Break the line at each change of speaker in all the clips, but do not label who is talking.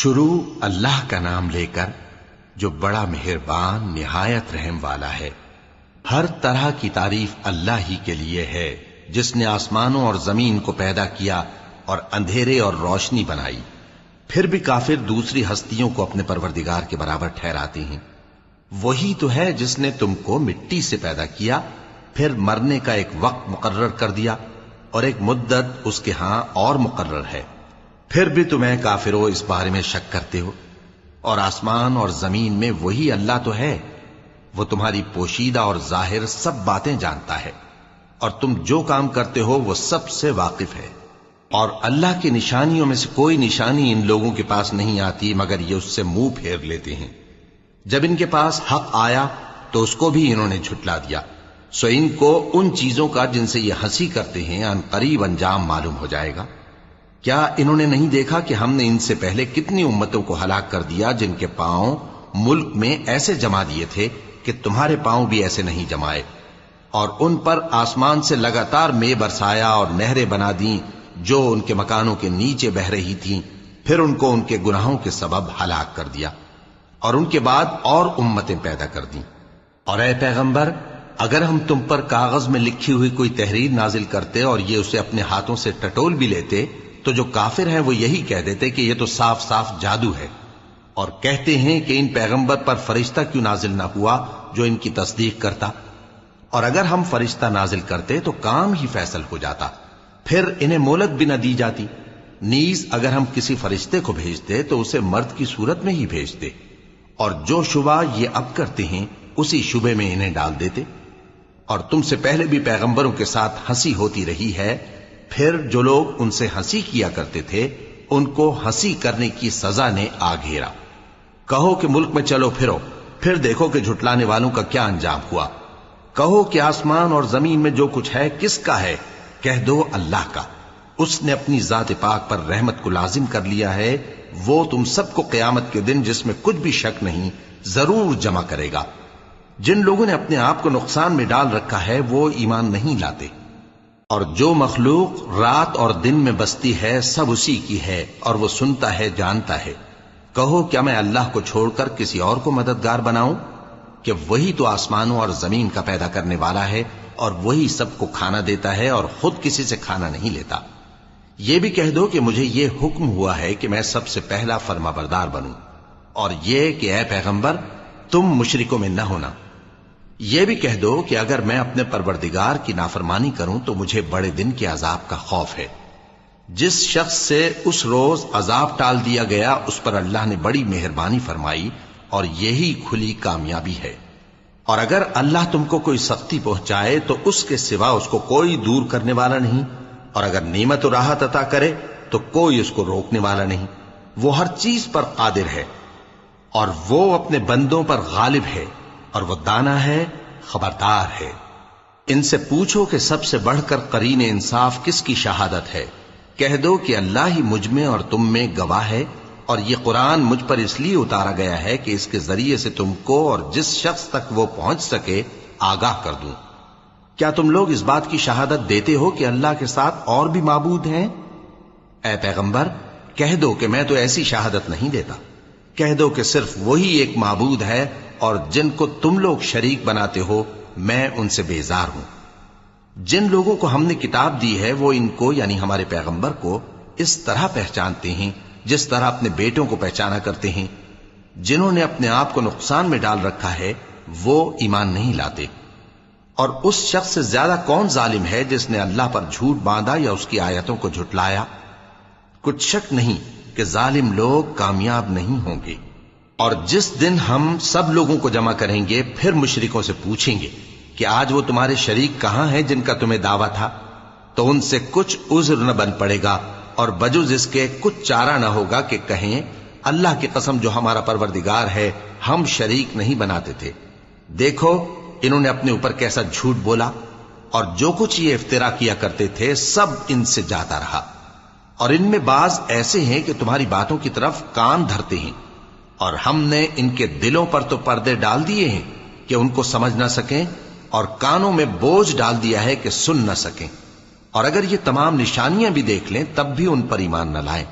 شروع اللہ کا نام لے کر جو بڑا مہربان نہایت رحم والا ہے۔ ہر طرح کی تعریف اللہ ہی کے لیے ہے جس نے آسمانوں اور زمین کو پیدا کیا اور اندھیرے اور روشنی بنائی۔ پھر بھی کافر دوسری ہستیوں کو اپنے پروردگار کے برابر ٹھہراتے ہیں۔ وہی تو ہے جس نے تم کو مٹی سے پیدا کیا، پھر مرنے کا ایک وقت مقرر کر دیا اور ایک مدت اس کے ہاں اور مقرر ہے۔ پھر بھی تمہیں کافروں اس بارے میں شک کرتے ہو، اور آسمان اور زمین میں وہی اللہ تو ہے، وہ تمہاری پوشیدہ اور ظاہر سب باتیں جانتا ہے، اور تم جو کام کرتے ہو وہ سب سے واقف ہے۔ اور اللہ کی نشانیوں میں سے کوئی نشانی ان لوگوں کے پاس نہیں آتی مگر یہ اس سے منہ پھیر لیتے ہیں۔ جب ان کے پاس حق آیا تو اس کو بھی انہوں نے جھٹلا دیا، سو ان کو ان چیزوں کا جن سے یہ ہنسی کرتے ہیں ان قریب انجام معلوم ہو جائے گا۔ کیا انہوں نے نہیں دیکھا کہ ہم نے ان سے پہلے کتنی امتوں کو ہلاک کر دیا جن کے پاؤں ملک میں ایسے جما دیے تھے کہ تمہارے پاؤں بھی ایسے نہیں جمائے، اور ان پر آسمان سے لگاتار مے برسایا اور نہریں بنا دیں جو ان کے مکانوں کے نیچے بہ رہی تھیں، پھر ان کو ان کے گناہوں کے سبب ہلاک کر دیا، اور ان کے بعد اور امتیں پیدا کر دیں۔ اور اے پیغمبر، اگر ہم تم پر کاغذ میں لکھی ہوئی کوئی تحریر نازل کرتے اور یہ اسے اپنے ہاتھوں سے ٹٹول بھی لیتے تو جو کافر ہیں وہ یہی کہہ دیتے کہ یہ تو صاف صاف جادو ہے، اور کہتے ہیں کہ ان پیغمبر پر فرشتہ کیوں نازل نہ ہوا جو ان کی تصدیق کرتا، اور اگر ہم فرشتہ نازل کرتے تو کام ہی فیصل ہو جاتا، پھر انہیں مہلت بھی نہ دی جاتی۔ نیز اگر ہم کسی فرشتے کو بھیجتے تو اسے مرد کی صورت میں ہی بھیجتے، اور جو شبہ یہ اب کرتے ہیں اسی شبے میں انہیں ڈال دیتے۔ اور تم سے پہلے بھی پیغمبروں کے ساتھ ہنسی ہوتی رہی ہے، پھر جو لوگ ان سے ہنسی کیا کرتے تھے ان کو ہنسی کرنے کی سزا نے آ گھیرا۔ کہو کہ ملک میں چلو پھرو، پھر دیکھو کہ جھٹلانے والوں کا کیا انجام ہوا۔ کہو کہ آسمان اور زمین میں جو کچھ ہے کس کا ہے؟ کہہ دو اللہ کا۔ اس نے اپنی ذات پاک پر رحمت کو لازم کر لیا ہے، وہ تم سب کو قیامت کے دن جس میں کچھ بھی شک نہیں ضرور جمع کرے گا۔ جن لوگوں نے اپنے آپ کو نقصان میں ڈال رکھا ہے وہ ایمان نہیں لاتے، اور جو مخلوق رات اور دن میں بستی ہے سب اسی کی ہے، اور وہ سنتا ہے جانتا ہے۔ کہو کیا میں اللہ کو چھوڑ کر کسی اور کو مددگار بناؤں؟ کہ وہی تو آسمانوں اور زمین کا پیدا کرنے والا ہے، اور وہی سب کو کھانا دیتا ہے اور خود کسی سے کھانا نہیں لیتا۔ یہ بھی کہہ دو کہ مجھے یہ حکم ہوا ہے کہ میں سب سے پہلا فرما بردار بنوں، اور یہ کہ اے پیغمبر تم مشرکوں میں نہ ہونا۔ یہ بھی کہہ دو کہ اگر میں اپنے پروردگار کی نافرمانی کروں تو مجھے بڑے دن کے عذاب کا خوف ہے۔ جس شخص سے اس روز عذاب ٹال دیا گیا اس پر اللہ نے بڑی مہربانی فرمائی، اور یہی کھلی کامیابی ہے۔ اور اگر اللہ تم کو کوئی سختی پہنچائے تو اس کے سوا اس کو کوئی دور کرنے والا نہیں، اور اگر نعمت و راحت عطا کرے تو کوئی اس کو روکنے والا نہیں۔ وہ ہر چیز پر قادر ہے، اور وہ اپنے بندوں پر غالب ہے، اور وہ دانا ہے، خبردار ہے۔ ان سے پوچھو کہ سب سے بڑھ کر قرین انصاف کس کی شہادت ہے؟ کہہ دو کہ اللہ ہی مجھ میں اور تم میں گواہ ہے، اور یہ قرآن مجھ پر اس لیے اتارا گیا ہے کہ اس کے ذریعے سے تم کو اور جس شخص تک وہ پہنچ سکے آگاہ کر دوں۔ کیا تم لوگ اس بات کی شہادت دیتے ہو کہ اللہ کے ساتھ اور بھی معبود ہیں؟ اے پیغمبر کہہ دو کہ میں تو ایسی شہادت نہیں دیتا۔ کہہ دو کہ صرف وہی ایک معبود ہے، اور جن کو تم لوگ شریک بناتے ہو میں ان سے بیزار ہوں۔ جن لوگوں کو ہم نے کتاب دی ہے وہ ان کو یعنی ہمارے پیغمبر کو اس طرح پہچانتے ہیں جس طرح اپنے بیٹوں کو پہچانا کرتے ہیں۔ جنہوں نے اپنے آپ کو نقصان میں ڈال رکھا ہے وہ ایمان نہیں لاتے۔ اور اس شخص سے زیادہ کون ظالم ہے جس نے اللہ پر جھوٹ باندھا یا اس کی آیتوں کو جھٹلایا؟ کچھ شک نہیں کہ ظالم لوگ کامیاب نہیں ہوں گے۔ اور جس دن ہم سب لوگوں کو جمع کریں گے پھر مشرکوں سے پوچھیں گے کہ آج وہ تمہارے شریک کہاں ہیں جن کا تمہیں دعویٰ تھا، تو ان سے کچھ عذر نہ بن پڑے گا، اور بجز اس کے کچھ چارہ نہ ہوگا کہ کہیں اللہ کی قسم جو ہمارا پروردگار ہے ہم شریک نہیں بناتے تھے۔ دیکھو انہوں نے اپنے اوپر کیسا جھوٹ بولا، اور جو کچھ یہ افترا کیا کرتے تھے سب ان سے جاتا رہا۔ اور ان میں بعض ایسے ہیں کہ تمہاری باتوں کی طرف کان دھرتے ہیں، اور ہم نے ان کے دلوں پر تو پردے ڈال دیے ہیں کہ ان کو سمجھ نہ سکیں، اور کانوں میں بوجھ ڈال دیا ہے کہ سن نہ سکیں، اور اگر یہ تمام نشانیاں بھی دیکھ لیں تب بھی ان پر ایمان نہ لائیں۔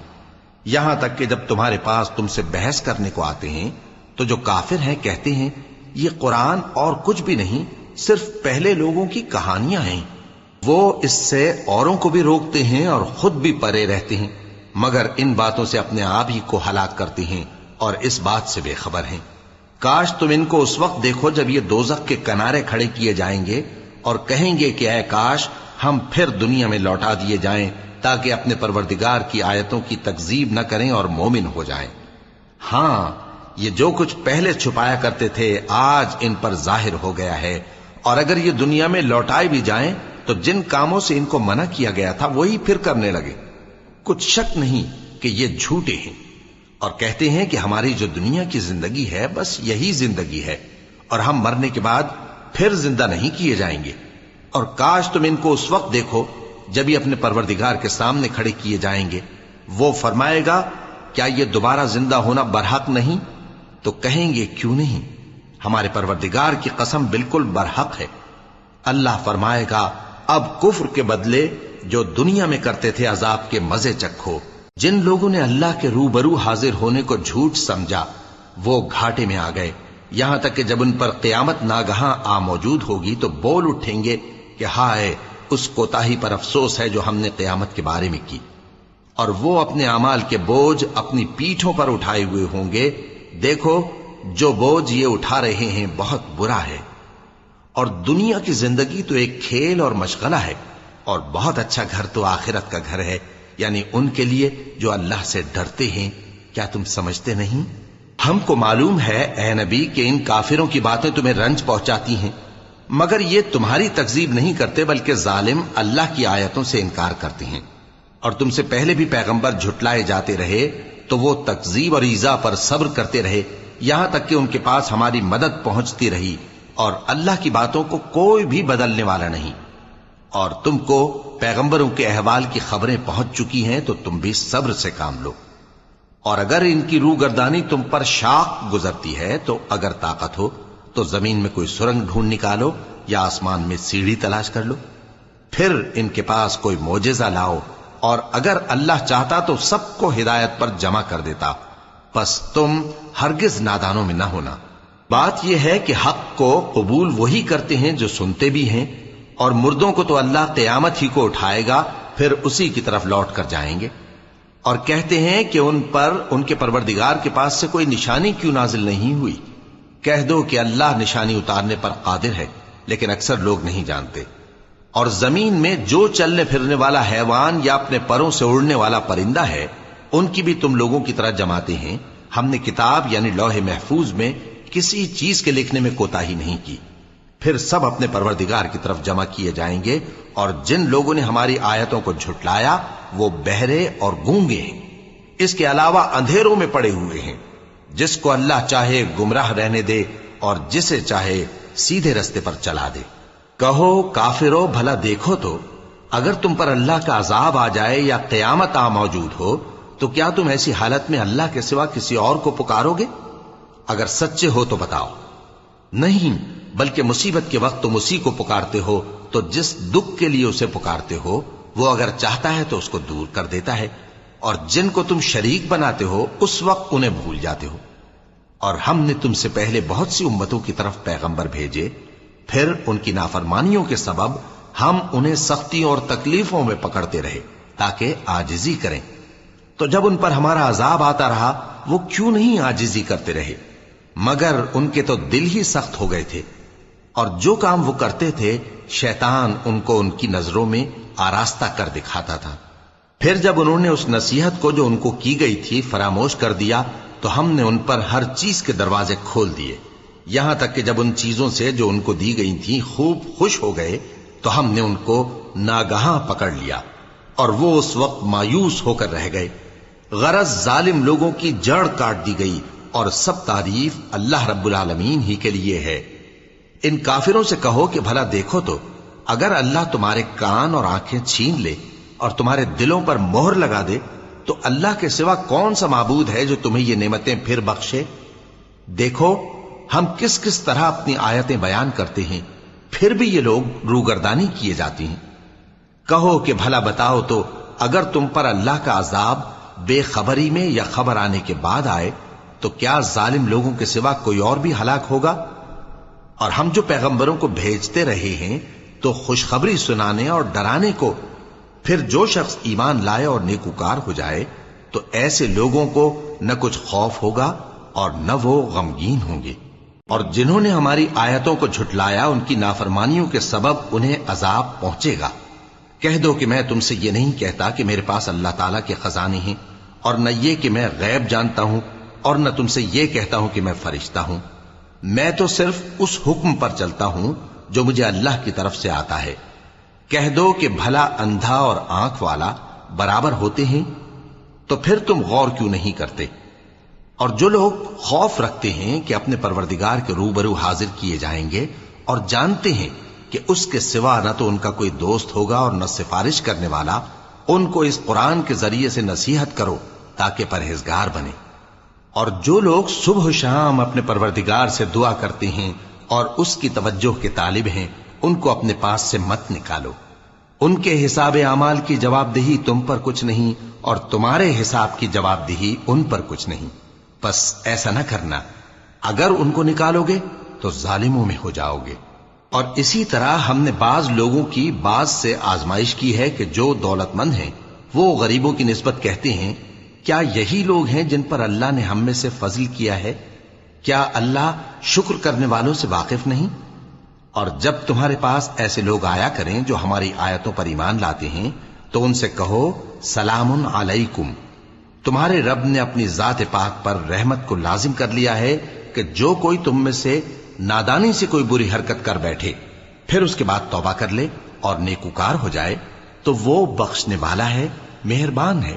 یہاں تک کہ جب تمہارے پاس تم سے بحث کرنے کو آتے ہیں تو جو کافر ہیں کہتے ہیں یہ قرآن اور کچھ بھی نہیں، صرف پہلے لوگوں کی کہانیاں ہیں۔ وہ اس سے اوروں کو بھی روکتے ہیں اور خود بھی پرے رہتے ہیں، مگر ان باتوں سے اپنے آپ ہی کو ہلاک کرتے ہیں اور اس بات سے بے خبر ہیں۔ کاش تم ان کو اس وقت دیکھو جب یہ دوزخ کے کنارے کھڑے کیے جائیں گے اور کہیں گے کہ اے کاش ہم پھر دنیا میں لوٹا دیے جائیں تاکہ اپنے پروردگار کی آیتوں کی تکذیب نہ کریں اور مومن ہو جائیں۔ ہاں، یہ جو کچھ پہلے چھپایا کرتے تھے آج ان پر ظاہر ہو گیا ہے، اور اگر یہ دنیا میں لوٹائے بھی جائیں تو جن کاموں سے ان کو منع کیا گیا تھا وہی پھر کرنے لگے۔ کچھ شک نہیں کہ یہ جھوٹے ہیں، اور کہتے ہیں کہ ہماری جو دنیا کی زندگی ہے بس یہی زندگی ہے اور ہم مرنے کے بعد پھر زندہ نہیں کیے جائیں گے۔ اور کاش تم ان کو اس وقت دیکھو جب یہ اپنے پروردگار کے سامنے کھڑے کیے جائیں گے، وہ فرمائے گا کیا یہ دوبارہ زندہ ہونا برحق نہیں؟ تو کہیں گے کیوں نہیں، ہمارے پروردگار کی قسم بالکل برحق ہے۔ اللہ فرمائے گا اب کفر کے بدلے جو دنیا میں کرتے تھے عذاب کے مزے چکھو۔ جن لوگوں نے اللہ کے روبرو حاضر ہونے کو جھوٹ سمجھا وہ گھاٹے میں آ گئے، یہاں تک کہ جب ان پر قیامت ناگہاں آ موجود ہوگی تو بول اٹھیں گے کہ ہائے اس کوتاہی پر افسوس ہے جو ہم نے قیامت کے بارے میں کی، اور وہ اپنے اعمال کے بوجھ اپنی پیٹھوں پر اٹھائے ہوئے ہوں گے۔ دیکھو جو بوجھ یہ اٹھا رہے ہیں بہت برا ہے، اور دنیا کی زندگی تو ایک کھیل اور مشغلہ ہے، اور بہت اچھا گھر تو آخرت کا گھر ہے، یعنی ان کے لیے جو اللہ سے ڈرتے ہیں۔ کیا تم سمجھتے نہیں؟ ہم کو معلوم ہے اے نبی کہ ان کافروں کی باتیں تمہیں رنج پہنچاتی ہیں، مگر یہ تمہاری تکذیب نہیں کرتے بلکہ ظالم اللہ کی آیتوں سے انکار کرتے ہیں۔ اور تم سے پہلے بھی پیغمبر جھٹلائے جاتے رہے تو وہ تکذیب اور ایذا پر صبر کرتے رہے، یہاں تک کہ ان کے پاس ہماری مدد پہنچتی رہی، اور اللہ کی باتوں کو کوئی بھی بدلنے والا نہیں۔ اور تم کو پیغمبروں کے احوال کی خبریں پہنچ چکی ہیں تو تم بھی صبر سے کام لو۔ اور اگر ان کی روگردانی تم پر شاق گزرتی ہے تو اگر طاقت ہو تو زمین میں کوئی سرنگ ڈھونڈ نکالو یا آسمان میں سیڑھی تلاش کر لو، پھر ان کے پاس کوئی معجزہ لاؤ، اور اگر اللہ چاہتا تو سب کو ہدایت پر جمع کر دیتا، پس تم ہرگز نادانوں میں نہ ہونا۔ بات یہ ہے کہ حق کو قبول وہی کرتے ہیں جو سنتے بھی ہیں، اور مردوں کو تو اللہ قیامت ہی کو اٹھائے گا، پھر اسی کی طرف لوٹ کر جائیں گے۔ اور کہتے ہیں کہ ان پر ان کے پروردگار کے پاس سے کوئی نشانی کیوں نازل نہیں ہوئی؟ کہہ دو کہ اللہ نشانی اتارنے پر قادر ہے، لیکن اکثر لوگ نہیں جانتے۔ اور زمین میں جو چلنے پھرنے والا حیوان یا اپنے پروں سے اڑنے والا پرندہ ہے ان کی بھی تم لوگوں کی طرح جماتے ہیں۔ ہم نے کتاب یعنی لوح محفوظ میں کسی چیز کے لکھنے میں کوتاہی نہیں کی، پھر سب اپنے پروردگار کی طرف جمع کیے جائیں گے۔ اور جن لوگوں نے ہماری آیتوں کو جھٹلایا وہ بہرے اور گونگے ہیں، اس کے علاوہ اندھیروں میں پڑے ہوئے ہیں۔ جس کو اللہ چاہے گمراہ رہنے دے اور جسے چاہے سیدھے رستے پر چلا دے۔ کہو کافرو بھلا دیکھو تو اگر تم پر اللہ کا عذاب آ جائے یا قیامت آ موجود ہو تو کیا تم ایسی حالت میں اللہ کے سوا کسی اور کو پکارو گے؟ اگر سچے ہو تو بتاؤ۔ نہیں، بلکہ مصیبت کے وقت تم اسی کو پکارتے ہو، تو جس دکھ کے لیے اسے پکارتے ہو وہ اگر چاہتا ہے تو اس کو دور کر دیتا ہے، اور جن کو تم شریک بناتے ہو اس وقت انہیں بھول جاتے ہو۔ اور ہم نے تم سے پہلے بہت سی امتوں کی طرف پیغمبر بھیجے، پھر ان کی نافرمانیوں کے سبب ہم انہیں سختیوں اور تکلیفوں میں پکڑتے رہے تاکہ عاجزی کریں۔ تو جب ان پر ہمارا عذاب آتا رہا وہ کیوں نہیں عاجزی کرتے رہے، مگر ان کے تو دل ہی سخت ہو گئے تھے، اور جو کام وہ کرتے تھے شیطان ان کو ان کی نظروں میں آراستہ کر دکھاتا تھا۔ پھر جب انہوں نے اس نصیحت کو جو ان کو کی گئی تھی فراموش کر دیا تو ہم نے ان پر ہر چیز کے دروازے کھول دیے، یہاں تک کہ جب ان چیزوں سے جو ان کو دی گئی تھیں خوب خوش ہو گئے تو ہم نے ان کو ناگہاں پکڑ لیا، اور وہ اس وقت مایوس ہو کر رہ گئے۔ غرض ظالم لوگوں کی جڑ کاٹ دی گئی، اور سب تعریف اللہ رب العالمین ہی کے لیے ہے۔ ان کافروں سے کہو کہ بھلا دیکھو تو اگر اللہ تمہارے کان اور آنکھیں چھین لے اور تمہارے دلوں پر مہر لگا دے تو اللہ کے سوا کون سا معبود ہے جو تمہیں یہ نعمتیں پھر بخشے؟ دیکھو ہم کس کس طرح اپنی آیتیں بیان کرتے ہیں، پھر بھی یہ لوگ روگردانی کیے جاتی ہیں۔ کہو کہ بھلا بتاؤ تو اگر تم پر اللہ کا عذاب بے خبری میں یا خبر آنے کے بعد آئے تو کیا ظالم لوگوں کے سوا کوئی اور بھی ہلاک ہوگا؟ اور ہم جو پیغمبروں کو بھیجتے رہے ہیں تو خوشخبری سنانے اور ڈرانے کو، پھر جو شخص ایمان لائے اور نیکوکار ہو جائے تو ایسے لوگوں کو نہ کچھ خوف ہوگا اور نہ وہ غمگین ہوں گے۔ اور جنہوں نے ہماری آیتوں کو جھٹلایا ان کی نافرمانیوں کے سبب انہیں عذاب پہنچے گا۔ کہہ دو کہ میں تم سے یہ نہیں کہتا کہ میرے پاس اللہ تعالیٰ کے خزانے ہیں، اور نہ یہ کہ میں غیب جانتا ہوں، اور نہ تم سے یہ کہتا ہوں کہ میں فرشتہ ہوں۔ میں تو صرف اس حکم پر چلتا ہوں جو مجھے اللہ کی طرف سے آتا ہے۔ کہہ دو کہ بھلا اندھا اور آنکھ والا برابر ہوتے ہیں؟ تو پھر تم غور کیوں نہیں کرتے؟ اور جو لوگ خوف رکھتے ہیں کہ اپنے پروردگار کے روبرو حاضر کیے جائیں گے اور جانتے ہیں کہ اس کے سوا نہ تو ان کا کوئی دوست ہوگا اور نہ سفارش کرنے والا، ان کو اس قرآن کے ذریعے سے نصیحت کرو تاکہ پرہیزگار بنے۔ اور جو لوگ صبح و شام اپنے پروردگار سے دعا کرتے ہیں اور اس کی توجہ کے طالب ہیں، ان کو اپنے پاس سے مت نکالو۔ ان کے حساب اعمال کی جواب دہی تم پر کچھ نہیں، اور تمہارے حساب کی جواب دہی ان پر کچھ نہیں۔ بس ایسا نہ کرنا، اگر ان کو نکالو گے تو ظالموں میں ہو جاؤ گے۔ اور اسی طرح ہم نے بعض لوگوں کی بعض سے آزمائش کی ہے کہ جو دولت مند ہیں وہ غریبوں کی نسبت کہتے ہیں کیا یہی لوگ ہیں جن پر اللہ نے ہم میں سے فضل کیا ہے؟ کیا اللہ شکر کرنے والوں سے واقف نہیں؟ اور جب تمہارے پاس ایسے لوگ آیا کریں جو ہماری آیتوں پر ایمان لاتے ہیں تو ان سے کہو سلام علیکم، تمہارے رب نے اپنی ذات پاک پر رحمت کو لازم کر لیا ہے کہ جو کوئی تم میں سے نادانی سے کوئی بری حرکت کر بیٹھے پھر اس کے بعد توبہ کر لے اور نیکوکار ہو جائے تو وہ بخشنے والا ہے، مہربان ہے۔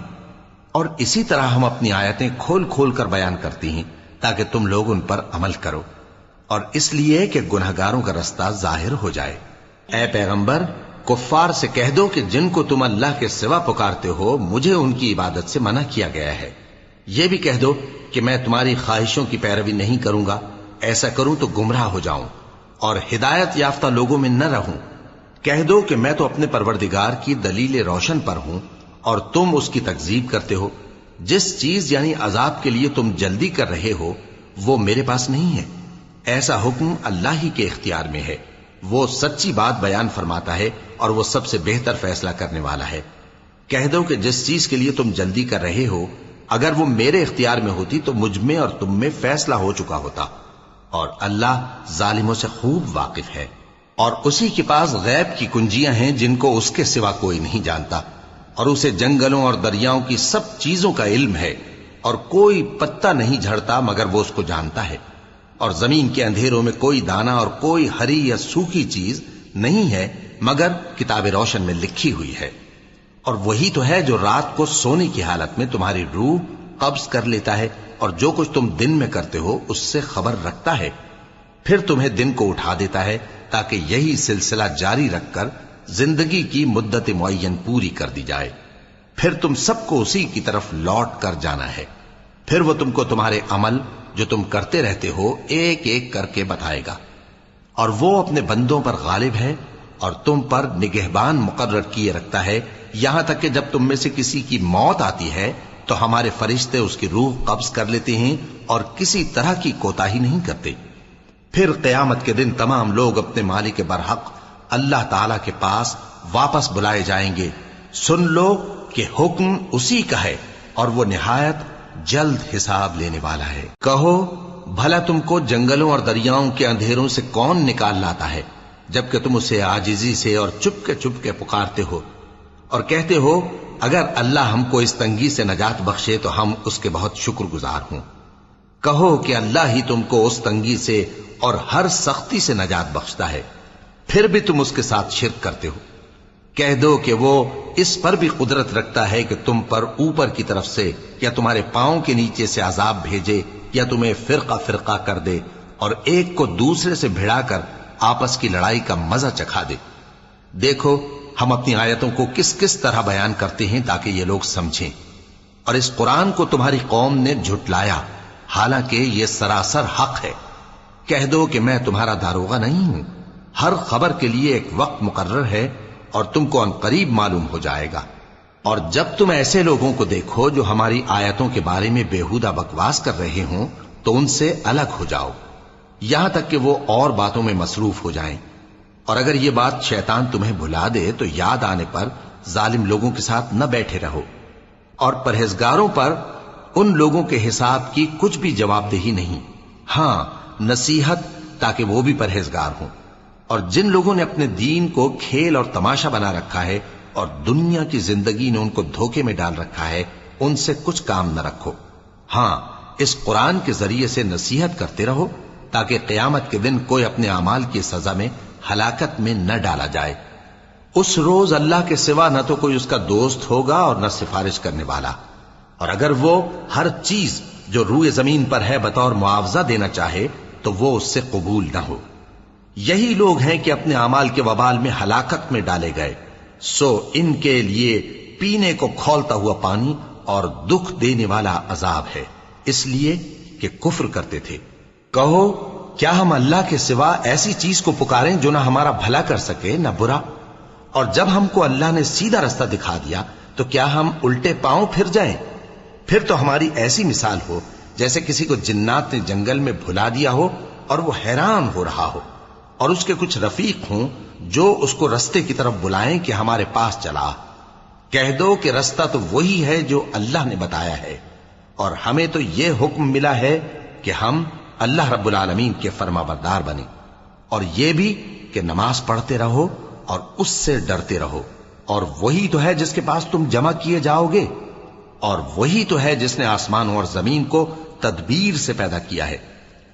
اور اسی طرح ہم اپنی آیتیں کھول کھول کر بیان کرتی ہیں تاکہ تم لوگ ان پر عمل کرو، اور اس لیے کہ گنہگاروں کا رستہ ظاہر ہو جائے۔ اے پیغمبر، کفار سے کہہ دو کہ جن کو تم اللہ کے سوا پکارتے ہو مجھے ان کی عبادت سے منع کیا گیا ہے۔ یہ بھی کہہ دو کہ میں تمہاری خواہشوں کی پیروی نہیں کروں گا، ایسا کروں تو گمراہ ہو جاؤں اور ہدایت یافتہ لوگوں میں نہ رہوں۔ کہہ دو کہ میں تو اپنے پروردگار کی دلیل روشن پر ہوں اور تم اس کی تکذیب کرتے ہو۔ جس چیز یعنی عذاب کے لیے تم جلدی کر رہے ہو وہ میرے پاس نہیں ہے، ایسا حکم اللہ ہی کے اختیار میں ہے۔ وہ سچی بات بیان فرماتا ہے اور وہ سب سے بہتر فیصلہ کرنے والا ہے۔ کہہ دو کہ جس چیز کے لیے تم جلدی کر رہے ہو اگر وہ میرے اختیار میں ہوتی تو مجھ میں اور تم میں فیصلہ ہو چکا ہوتا، اور اللہ ظالموں سے خوب واقف ہے۔ اور اسی کے پاس غیب کی کنجیاں ہیں جن کو اس کے سوا کوئی نہیں جانتا، اور اسے جنگلوں اور دریاؤں کی سب چیزوں کا علم ہے، اور کوئی پتا نہیں جھڑتا مگر وہ اس کو جانتا ہے، اور زمین کے اندھیروں میں کوئی دانہ اور کوئی ہری یا سوکھی چیز نہیں ہے مگر کتاب روشن میں لکھی ہوئی ہے۔ اور وہی تو ہے جو رات کو سونے کی حالت میں تمہاری روح قبض کر لیتا ہے اور جو کچھ تم دن میں کرتے ہو اس سے خبر رکھتا ہے، پھر تمہیں دن کو اٹھا دیتا ہے تاکہ یہی سلسلہ جاری رکھ کر زندگی کی مدت معین پوری کر دی جائے، پھر تم سب کو اسی کی طرف لوٹ کر جانا ہے۔ پھر وہ تم کو تمہارے عمل جو تم کرتے رہتے ہو ایک ایک کر کے بتائے گا، اور وہ اپنے بندوں پر غالب ہے اور تم پر نگہبان مقرر کیے رکھتا ہے، یہاں تک کہ جب تم میں سے کسی کی موت آتی ہے تو ہمارے فرشتے اس کی روح قبض کر لیتے ہیں اور کسی طرح کی کوتاہی نہیں کرتے۔ پھر قیامت کے دن تمام لوگ اپنے مالک برحق اللہ تعالی کے پاس واپس بلائے جائیں گے۔ سن لو کہ حکم اسی کا ہے اور وہ نہایت جلد حساب لینے والا ہے۔ کہو بھلا تم کو جنگلوں اور دریاؤں کے اندھیروں سے کون نکال لاتا ہے جبکہ تم اسے عاجزی سے اور چپ کے پکارتے ہو اور کہتے ہو اگر اللہ ہم کو اس تنگی سے نجات بخشے تو ہم اس کے بہت شکر گزار ہوں۔ کہو کہ اللہ ہی تم کو اس تنگی سے اور ہر سختی سے نجات بخشتا ہے، پھر بھی تم اس کے ساتھ شرک کرتے ہو۔ کہہ دو کہ وہ اس پر بھی قدرت رکھتا ہے کہ تم پر اوپر کی طرف سے یا تمہارے پاؤں کے نیچے سے عذاب بھیجے یا تمہیں فرقہ فرقہ کر دے اور ایک کو دوسرے سے بھڑا کر آپس کی لڑائی کا مزہ چکھا دے۔ دیکھو ہم اپنی آیتوں کو کس کس طرح بیان کرتے ہیں تاکہ یہ لوگ سمجھیں، اور اس قرآن کو تمہاری قوم نے جھٹلایا حالانکہ یہ سراسر حق ہے۔ کہہ دو کہ میں تمہارا داروغہ نہیں ہوں، ہر خبر کے لیے ایک وقت مقرر ہے اور تم کو عنقریب معلوم ہو جائے گا۔ اور جب تم ایسے لوگوں کو دیکھو جو ہماری آیتوں کے بارے میں بےہودہ بکواس کر رہے ہوں تو ان سے الگ ہو جاؤ، یہاں تک کہ وہ اور باتوں میں مصروف ہو جائیں۔ اور اگر یہ بات شیطان تمہیں بھلا دے تو یاد آنے پر ظالم لوگوں کے ساتھ نہ بیٹھے رہو، اور پرہیزگاروں پر ان لوگوں کے حساب کی کچھ بھی جواب دہی نہیں، ہاں نصیحت تاکہ وہ بھی پرہیزگار ہوں۔ اور جن لوگوں نے اپنے دین کو کھیل اور تماشا بنا رکھا ہے اور دنیا کی زندگی نے ان کو دھوکے میں ڈال رکھا ہے، ان سے کچھ کام نہ رکھو، ہاں اس قرآن کے ذریعے سے نصیحت کرتے رہو تاکہ قیامت کے دن کوئی اپنے اعمال کی سزا میں ہلاکت میں نہ ڈالا جائے۔ اس روز اللہ کے سوا نہ تو کوئی اس کا دوست ہوگا اور نہ سفارش کرنے والا، اور اگر وہ ہر چیز جو روئے زمین پر ہے بطور معاوضہ دینا چاہے تو وہ اس سے قبول نہ ہو۔ یہی لوگ ہیں کہ اپنے اعمال کے وبال میں ہلاکت میں ڈالے گئے، سو ان کے لیے پینے کو کھولتا ہوا پانی اور دکھ دینے والا عذاب ہے، اس لیے کہ کفر کرتے تھے۔ کہو کیا ہم اللہ کے سوا ایسی چیز کو پکاریں جو نہ ہمارا بھلا کر سکے نہ برا؟ اور جب ہم کو اللہ نے سیدھا رستہ دکھا دیا تو کیا ہم الٹے پاؤں پھر جائیں؟ پھر تو ہماری ایسی مثال ہو جیسے کسی کو جنات نے جنگل میں بھلا دیا ہو اور وہ حیران ہو رہا ہو، اور اس کے کچھ رفیق ہوں جو اس کو رستے کی طرف بلائیں کہ ہمارے پاس چلا۔ کہہ دو کہ رستہ تو وہی ہے جو اللہ نے بتایا ہے، اور ہمیں تو یہ حکم ملا ہے کہ ہم اللہ رب العالمین کے فرما بردار بنیں، اور یہ بھی کہ نماز پڑھتے رہو اور اس سے ڈرتے رہو، اور وہی تو ہے جس کے پاس تم جمع کیے جاؤ گے، اور وہی تو ہے جس نے آسمان اور زمین کو تدبیر سے پیدا کیا ہے،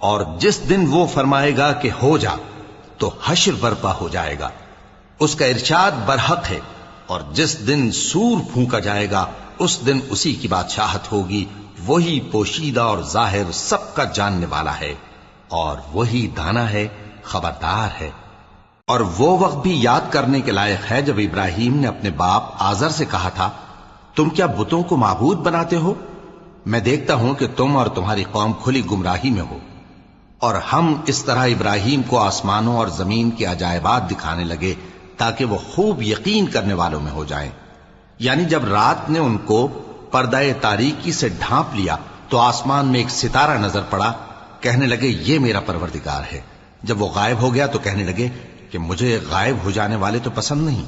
اور جس دن وہ فرمائے گا کہ ہو جا تو حشر برپا ہو جائے گا، اس کا ارشاد برحق ہے، اور جس دن سور پھونکا جائے گا اس دن اسی کی بادشاہت ہوگی، وہی پوشیدہ اور ظاہر سب کا جاننے والا ہے، اور وہی دانا ہے، خبردار ہے۔ اور وہ وقت بھی یاد کرنے کے لائق ہے جب ابراہیم نے اپنے باپ آزر سے کہا تھا، تم کیا بتوں کو معبود بناتے ہو؟ میں دیکھتا ہوں کہ تم اور تمہاری قوم کھلی گمراہی میں ہو۔ اور ہم اس طرح ابراہیم کو آسمانوں اور زمین کے عجائبات دکھانے لگے تاکہ وہ خوب یقین کرنے والوں میں ہو جائیں۔ یعنی جب رات نے ان کو پردہ تاریکی سے ڈھانپ لیا تو آسمان میں ایک ستارہ نظر پڑا، کہنے لگے یہ میرا پروردگار ہے۔ جب وہ غائب ہو گیا تو کہنے لگے کہ مجھے غائب ہو جانے والے تو پسند نہیں۔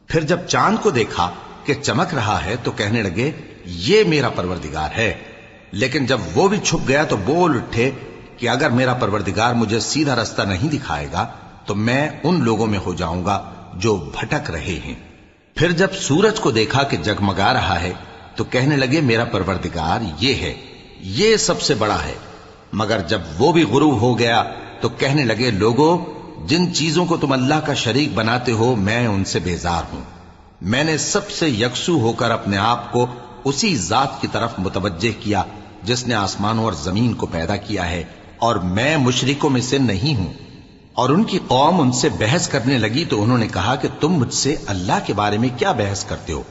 پھر جب چاند کو دیکھا کہ چمک رہا ہے تو کہنے لگے یہ میرا پروردگار ہے۔ لیکن جب وہ بھی چھپ گیا تو بول اٹھے کہ اگر میرا پروردگار مجھے سیدھا رستہ نہیں دکھائے گا تو میں ان لوگوں میں ہو جاؤں گا جو بھٹک رہے ہیں۔ پھر جب سورج کو دیکھا کہ جگمگا رہا ہے تو کہنے لگے میرا پروردگار یہ ہے، یہ سب سے بڑا ہے۔ مگر جب وہ بھی غروب ہو گیا تو کہنے لگے لوگو، جن چیزوں کو تم اللہ کا شریک بناتے ہو میں ان سے بیزار ہوں۔ میں نے سب سے یکسو ہو کر اپنے آپ کو اسی ذات کی طرف متوجہ کیا جس نے آسمانوں اور زمین کو پیدا کیا ہے، اور میں مشرکوں میں سے نہیں ہوں۔ اور ان کی قوم ان سے بحث کرنے لگی تو انہوں نے کہا کہ تم مجھ سے اللہ کے بارے میں کیا بحث کرتے ہو؟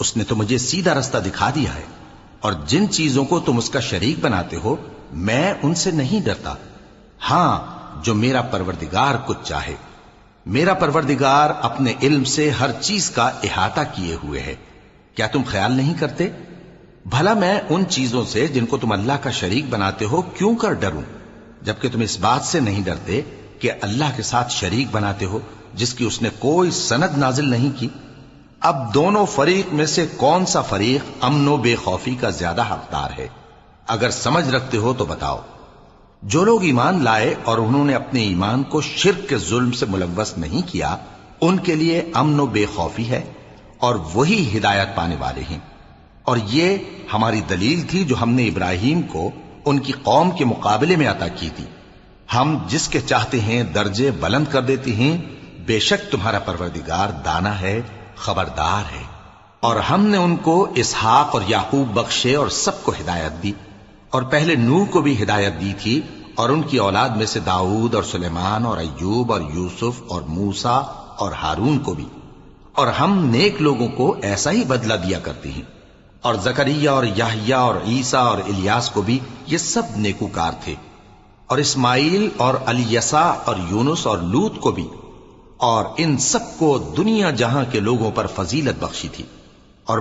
اس نے تو مجھے سیدھا رستہ دکھا دیا ہے، اور جن چیزوں کو تم اس کا شریک بناتے ہو میں ان سے نہیں ڈرتا، ہاں جو میرا پروردگار کچھ چاہے۔ میرا پروردگار اپنے علم سے ہر چیز کا احاطہ کیے ہوئے ہے۔ کیا تم خیال نہیں کرتے؟ بھلا میں ان چیزوں سے جن کو تم اللہ کا شریک بناتے ہو کیوں کر ڈروں، جبکہ تم اس بات سے نہیں ڈرتے کہ اللہ کے ساتھ شریک بناتے ہو جس کی اس نے کوئی سند نازل نہیں کی۔ اب دونوں فریق میں سے کون سا فریق امن و بے خوفی کا زیادہ حقدار ہے؟ اگر سمجھ رکھتے ہو تو بتاؤ۔ جو لوگ ایمان لائے اور انہوں نے اپنے ایمان کو شرک کے ظلم سے ملوث نہیں کیا، ان کے لیے امن و بے خوفی ہے، اور وہی ہدایت پانے والے ہیں۔ اور یہ ہماری دلیل تھی جو ہم نے ابراہیم کو ان کی قوم کے مقابلے میں عطا کی تھی۔ ہم جس کے چاہتے ہیں درجے بلند کر دیتے ہیں، بے شک تمہارا پروردگار دانا ہے، خبردار ہے۔ اور ہم نے ان کو اسحاق اور یعقوب بخشے اور سب کو ہدایت دی، اور پہلے نوح کو بھی ہدایت دی تھی، اور ان کی اولاد میں سے داؤد اور سلیمان اور ایوب اور یوسف اور موسیٰ اور ہارون کو بھی۔ اور ہم نیک لوگوں کو ایسا ہی بدلہ دیا کرتے ہیں۔ اور زکریا اور یحییٰ اور عیسیٰ اور الیاس کو بھی، یہ سب نیکوکار تھے۔ اور اسماعیل اور الیسع اور یونس اور لوط کو بھی، اور ان سب کو دنیا جہاں کے لوگوں پر فضیلت بخشی تھی۔ اور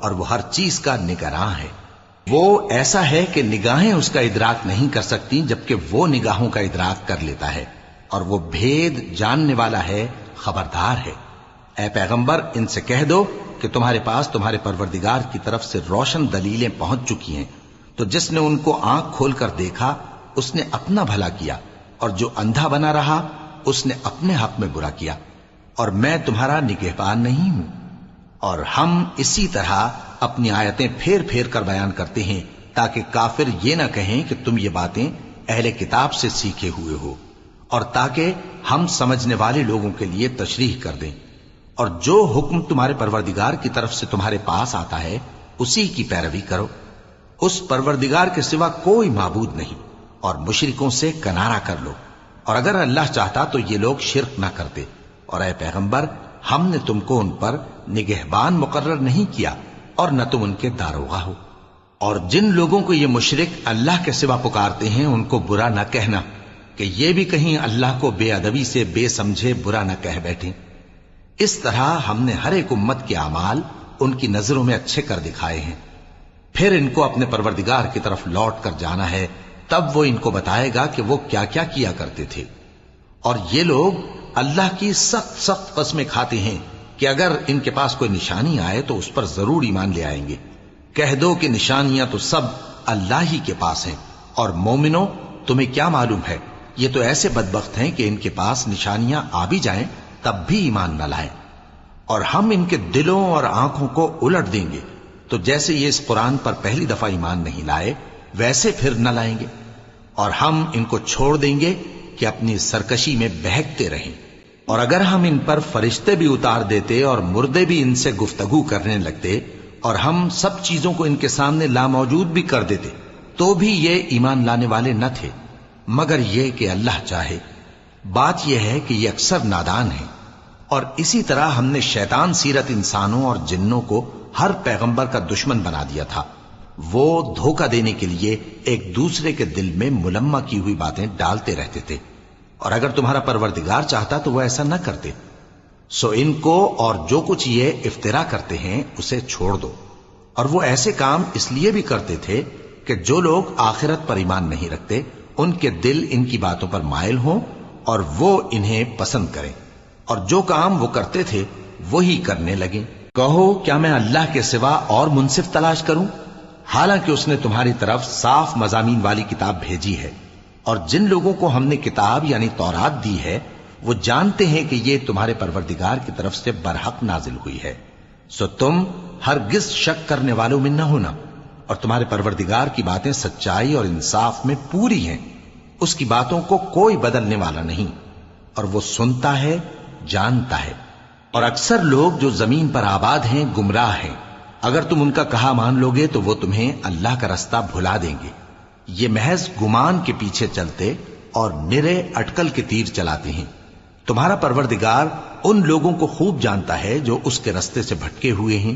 اور وہ ہر چیز کا نگراں ہے۔ وہ ایسا ہے کہ نگاہیں اس کا ادراک نہیں کر سکتی، جبکہ وہ نگاہوں کا ادراک کر لیتا ہے، اور وہ بھید جاننے والا ہے، خبردار ہے۔ اے پیغمبر، ان سے کہہ دو کہ تمہارے پاس تمہارے پروردگار کی طرف سے روشن دلیلیں پہنچ چکی ہیں، تو جس نے ان کو آنکھ کھول کر دیکھا اس نے اپنا بھلا کیا، اور جو اندھا بنا رہا اس نے اپنے حق میں برا کیا، اور میں تمہارا نگہبان نہیں ہوں۔ اور ہم اسی طرح اپنی آیتیں پھیر پھیر کر بیان کرتے ہیں تاکہ کافر یہ نہ کہیں کہ تم یہ باتیں اہل کتاب سے سیکھے ہوئے ہو، اور تاکہ ہم سمجھنے والے لوگوں کے لیے تشریح کر دیں۔ اور جو حکم تمہارے پروردگار کی طرف سے تمہارے پاس آتا ہے اسی کی پیروی کرو، اس پروردگار کے سوا کوئی معبود نہیں، اور مشرکوں سے کنارہ کر لو، اور اگر اللہ چاہتا تو یہ لوگ شرک نہ کرتے۔ اور اے پیغمبر، ہم نے تم کو ان پر نگہبان مقرر نہیں کیا، اور نہ تم ان کے داروغہ ہو۔ اور جن لوگوں کو یہ مشرک اللہ کے سوا پکارتے ہیں ان کو برا نہ کہنا، کہ یہ بھی کہیں اللہ کو بے ادبی سے بے سمجھے برا نہ کہہ بیٹھیں۔ اس طرح ہم نے ہر ایک امت کے اعمال ان کی نظروں میں اچھے کر دکھائے ہیں، پھر ان کو اپنے پروردگار کی طرف لوٹ کر جانا ہے، تب وہ ان کو بتائے گا کہ وہ کیا کیا کیا کرتے تھے۔ اور یہ لوگ اللہ کی سخت سخت قسمیں کھاتے ہیں کہ اگر ان کے پاس کوئی نشانی آئے تو اس پر ضرور ایمان لے آئیں گے۔ کہہ دو کہ نشانیاں تو سب اللہ ہی کے پاس ہیں، اور مومنوں تمہیں کیا معلوم ہے، یہ تو ایسے بدبخت ہیں کہ ان کے پاس نشانیاں آ بھی جائیں تب بھی ایمان نہ لائیں۔ اور ہم ان کے دلوں اور آنکھوں کو الٹ دیں گے، تو جیسے یہ اس قرآن پر پہلی دفعہ ایمان نہیں لائے ویسے پھر نہ لائیں گے، اور ہم ان کو چھوڑ دیں گے کہ اپنی سرکشی میں بہکتے رہیں۔ اور اگر ہم ان پر فرشتے بھی اتار دیتے اور مردے بھی ان سے گفتگو کرنے لگتے، اور ہم سب چیزوں کو ان کے سامنے لاموجود بھی کر دیتے، تو بھی یہ ایمان لانے والے نہ تھے، مگر یہ کہ اللہ چاہے۔ بات یہ ہے کہ یہ اکثر نادان ہیں۔ اور اسی طرح ہم نے شیطان سیرت انسانوں اور جنوں کو ہر پیغمبر کا دشمن بنا دیا تھا، وہ دھوکہ دینے کے لیے ایک دوسرے کے دل میں ملمہ کی ہوئی باتیں ڈالتے رہتے تھے، اور اگر تمہارا پروردگار چاہتا تو وہ ایسا نہ کرتے۔ سو ان کو اور جو کچھ یہ افطرا کرتے ہیں اسے چھوڑ دو۔ اور وہ ایسے کام اس لیے بھی کرتے تھے کہ جو لوگ آخرت پر ایمان نہیں رکھتے ان کے دل ان کی باتوں پر مائل ہوں اور وہ انہیں پسند کریں، اور جو کام وہ کرتے تھے وہی کرنے لگیں۔ کہو کیا میں اللہ کے سوا اور منصف تلاش کروں، حالانکہ اس نے تمہاری طرف صاف مضامین والی کتاب بھیجی ہے، اور جن لوگوں کو ہم نے کتاب یعنی تورات دی ہے وہ جانتے ہیں کہ یہ تمہارے پروردگار کی طرف سے برحق نازل ہوئی ہے، سو تم ہرگز شک کرنے والوں میں نہ ہونا، اور تمہارے پروردگار کی باتیں سچائی اور انصاف میں پوری ہیں، اس کی باتوں کو کوئی بدلنے والا نہیں، اور وہ سنتا ہے جانتا ہے۔ اور اکثر لوگ جو زمین پر آباد ہیں گمراہ ہیں، اگر تم ان کا کہا مان لوگے تو وہ تمہیں اللہ کا رستہ بھلا دیں گے۔ یہ محض گمان کے پیچھے چلتے اور نرے اٹکل کے تیر چلاتے ہیں۔ تمہارا پروردگار ان لوگوں کو خوب جانتا ہے جو اس کے رستے سے بھٹکے ہوئے ہیں،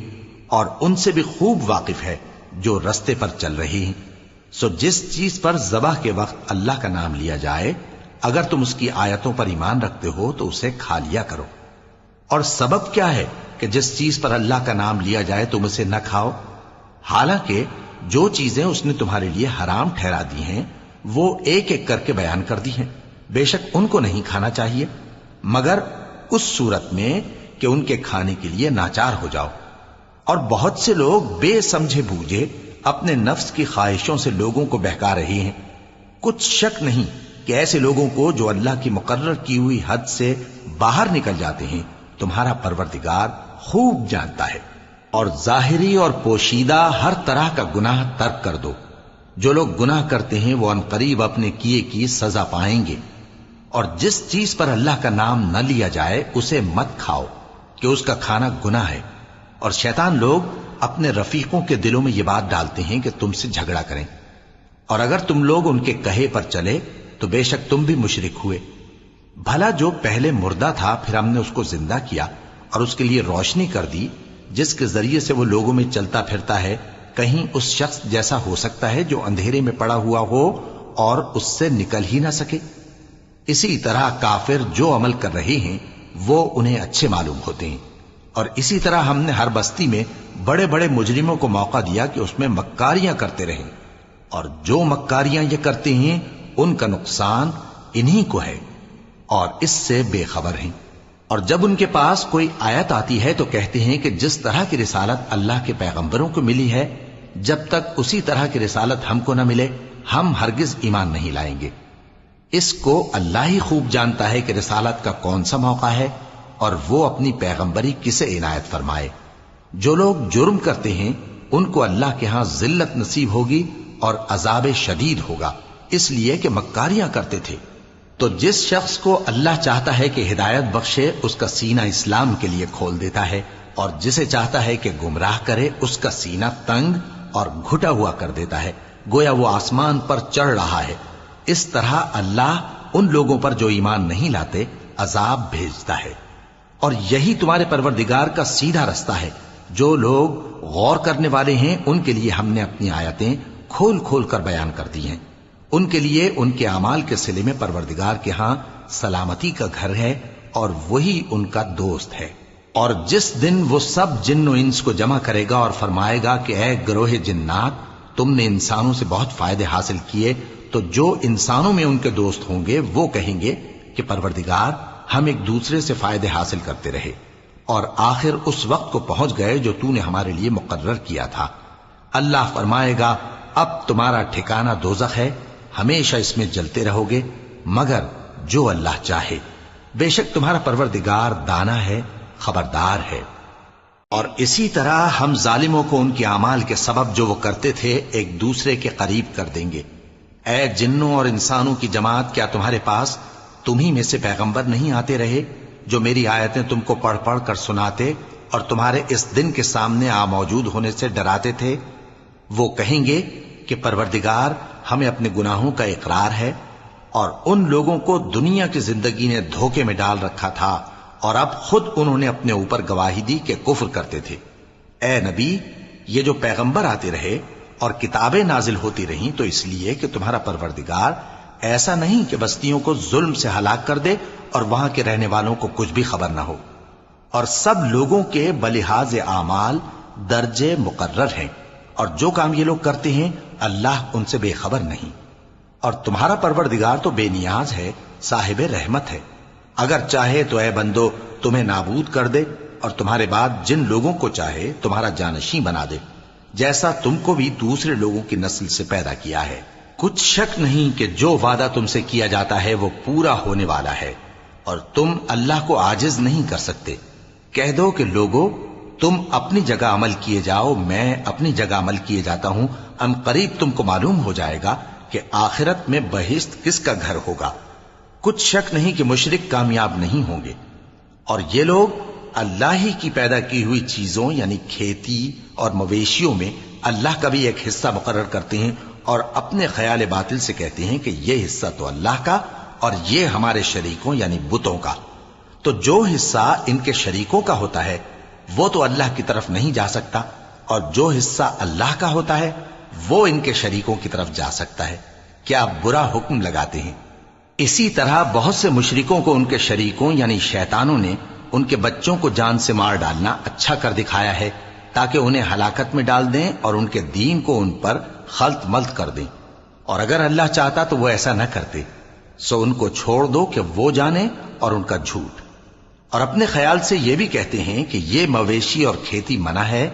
اور ان سے بھی خوب واقف ہے جو رستے پر چل رہے ہیں۔ سو جس چیز پر ذبح کے وقت اللہ کا نام لیا جائے، اگر تم اس کی آیتوں پر ایمان رکھتے ہو تو اسے کھا لیا کرو۔ اور سبب کیا ہے کہ جس چیز پر اللہ کا نام لیا جائے تم اسے نہ کھاؤ، حالانکہ جو چیزیں اس نے تمہارے لیے حرام ٹھہرا دی ہیں وہ ایک ایک کر کے بیان کر دی ہیں، بے شک ان کو نہیں کھانا چاہیے مگر اس صورت میں کہ ان کے کھانے کے لیے ناچار ہو جاؤ۔ اور بہت سے لوگ بے سمجھے بوجھے اپنے نفس کی خواہشوں سے لوگوں کو بہکا رہے ہیں۔ کچھ شک نہیں کہ ایسے لوگوں کو جو اللہ کی مقرر کی ہوئی حد سے باہر نکل جاتے ہیں تمہارا پروردگار خوب جانتا ہے۔ اور ظاہری اور پوشیدہ ہر طرح کا گناہ ترک کر دو، جو لوگ گناہ کرتے ہیں وہ عنقریب اپنے کیے کی سزا پائیں گے۔ اور جس چیز پر اللہ کا نام نہ لیا جائے اسے مت کھاؤ کہ اس کا کھانا گناہ ہے، اور شیطان لوگ اپنے رفیقوں کے دلوں میں یہ بات ڈالتے ہیں کہ تم سے جھگڑا کریں، اور اگر تم لوگ ان کے کہے پر چلے تو بے شک تم بھی مشرک ہوئے۔ بھلا جو پہلے مردہ تھا پھر ہم نے اس کو زندہ کیا اور اس کے لیے روشنی کر دی جس کے ذریعے سے وہ لوگوں میں چلتا پھرتا ہے، کہیں اس شخص جیسا ہو سکتا ہے جو اندھیرے میں پڑا ہوا ہو اور اس سے نکل ہی نہ سکے؟ اسی طرح کافر جو عمل کر رہے ہیں وہ انہیں اچھے معلوم ہوتے ہیں، اور اسی طرح ہم نے ہر بستی میں بڑے بڑے مجرموں کو موقع دیا کہ اس میں مکاریاں کرتے رہیں، اور جو مکاریاں یہ کرتے ہیں ان کا نقصان انہی کو ہے اور اس سے بے خبر ہیں۔ اور جب ان کے پاس کوئی آیت آتی ہے تو کہتے ہیں کہ جس طرح کی رسالت اللہ کے پیغمبروں کو ملی ہے، جب تک اسی طرح کی رسالت ہم کو نہ ملے ہم ہرگز ایمان نہیں لائیں گے۔ اس کو اللہ ہی خوب جانتا ہے کہ رسالت کا کون سا موقع ہے اور وہ اپنی پیغمبری کسے عنایت فرمائے۔ جو لوگ جرم کرتے ہیں ان کو اللہ کے ہاں ذلت نصیب ہوگی اور عذاب شدید ہوگا، اس لیے کہ مکاریاں کرتے تھے۔ تو جس شخص کو اللہ چاہتا ہے کہ ہدایت بخشے اس کا سینہ اسلام کے لیے کھول دیتا ہے، اور جسے چاہتا ہے کہ گمراہ کرے اس کا سینہ تنگ اور گھٹا ہوا کر دیتا ہے، گویا وہ آسمان پر چڑھ رہا ہے۔ اس طرح اللہ ان لوگوں پر جو ایمان نہیں لاتے عذاب بھیجتا ہے۔ اور یہی تمہارے پروردگار کا سیدھا رستہ ہے۔ جو لوگ غور کرنے والے ہیں ان کے لیے ہم نے اپنی آیتیں کھول کھول کر بیان کر دی ہیں۔ ان کے لیے ان کے اعمال کے صلے میں پروردگار کے ہاں سلامتی کا گھر ہے اور وہی ان کا دوست ہے۔ اور جس دن وہ سب جن و انس کو جمع کرے گا اور فرمائے گا کہ اے گروہ جنات، تم نے انسانوں سے بہت فائدے حاصل کیے، تو جو انسانوں میں ان کے دوست ہوں گے وہ کہیں گے کہ پروردگار ہم ایک دوسرے سے فائدے حاصل کرتے رہے اور آخر اس وقت کو پہنچ گئے جو تو نے ہمارے لیے مقرر کیا تھا۔ اللہ فرمائے گا اب تمہارا ٹھکانہ دوزخ ہے، ہمیشہ اس میں جلتے رہو گے مگر جو اللہ چاہے، بے شک تمہارا پروردگار دانا ہے، خبردار ہے۔ اور اسی طرح ہم ظالموں کو ان کے اعمال کے سبب جو وہ کرتے تھے ایک دوسرے کے قریب کر دیں گے۔ اے جنوں اور انسانوں کی جماعت، کیا تمہارے پاس تمہیں میں سے پیغمبر نہیں آتے رہے جو میری آیتیں تم کو پڑھ پڑھ کر سناتے اور تمہارے اس دن کے سامنے موجود ہونے سے ڈراتے تھے؟ وہ کہیں گے کہ پروردگار ہمیں اپنے گناہوں کا اقرار ہے، اور ان لوگوں کو دنیا کی زندگی نے دھوکے میں ڈال رکھا تھا اور اب خود انہوں نے اپنے اوپر گواہی دی کہ کفر کرتے تھے۔ اے نبی، یہ جو پیغمبر آتے رہے اور کتابیں نازل ہوتی رہیں تو اس لیے کہ تمہارا پروردگار ایسا نہیں کہ بستیوں کو ظلم سے ہلاک کر دے اور وہاں کے رہنے والوں کو کچھ بھی خبر نہ ہو، اور سب لوگوں کے بلحاظ اعمال درجے مقرر ہیں، اور جو کام یہ لوگ کرتے ہیں اللہ ان سے بے خبر نہیں۔ اور تمہارا پروردگار تو بے نیاز ہے، صاحب رحمت ہے، اگر چاہے تو اے بندو تمہیں نابود کر دے اور تمہارے بعد جن لوگوں کو چاہے تمہارا جانشین بنا دے، جیسا تم کو بھی دوسرے لوگوں کی نسل سے پیدا کیا ہے۔ کچھ شک نہیں کہ جو وعدہ تم سے کیا جاتا ہے وہ پورا ہونے والا ہے، اور تم اللہ کو عاجز نہیں کر سکتے۔ کہہ دو کہ لوگو تم اپنی جگہ عمل کیے جاؤ، میں اپنی جگہ عمل کیے جاتا ہوں، ان قریب تم کو معلوم ہو جائے گا کہ آخرت میں بہشت کس کا گھر ہوگا۔ کچھ شک نہیں کہ مشرک کامیاب نہیں ہوں گے۔ اور یہ لوگ اللہ ہی کی پیدا کی ہوئی چیزوں یعنی کھیتی اور مویشیوں میں اللہ کا بھی ایک حصہ مقرر کرتے ہیں اور اپنے خیال باطل سے کہتے ہیں کہ یہ حصہ تو اللہ کا اور یہ ہمارے شریکوں یعنی بتوں کا۔ تو جو حصہ ان کے شریکوں کا ہوتا ہے وہ تو اللہ کی طرف نہیں جا سکتا، اور جو حصہ اللہ کا ہوتا ہے وہ ان کے شریکوں کی طرف جا سکتا ہے۔ کیا برا حکم لگاتے ہیں۔ اسی طرح بہت سے مشرکوں کو ان کے شریکوں یعنی شیطانوں نے ان کے بچوں کو جان سے مار ڈالنا اچھا کر دکھایا ہے تاکہ انہیں ہلاکت میں ڈال دیں اور ان کے دین کو ان پر خلط ملط کر دیں، اور اگر اللہ چاہتا تو وہ ایسا نہ کرتے۔ سو ان کو چھوڑ دو کہ وہ جانے اور ان کا جھوٹ۔ اور اپنے خیال سے یہ بھی کہتے ہیں کہ یہ مویشی اور کھیتی منع ہے،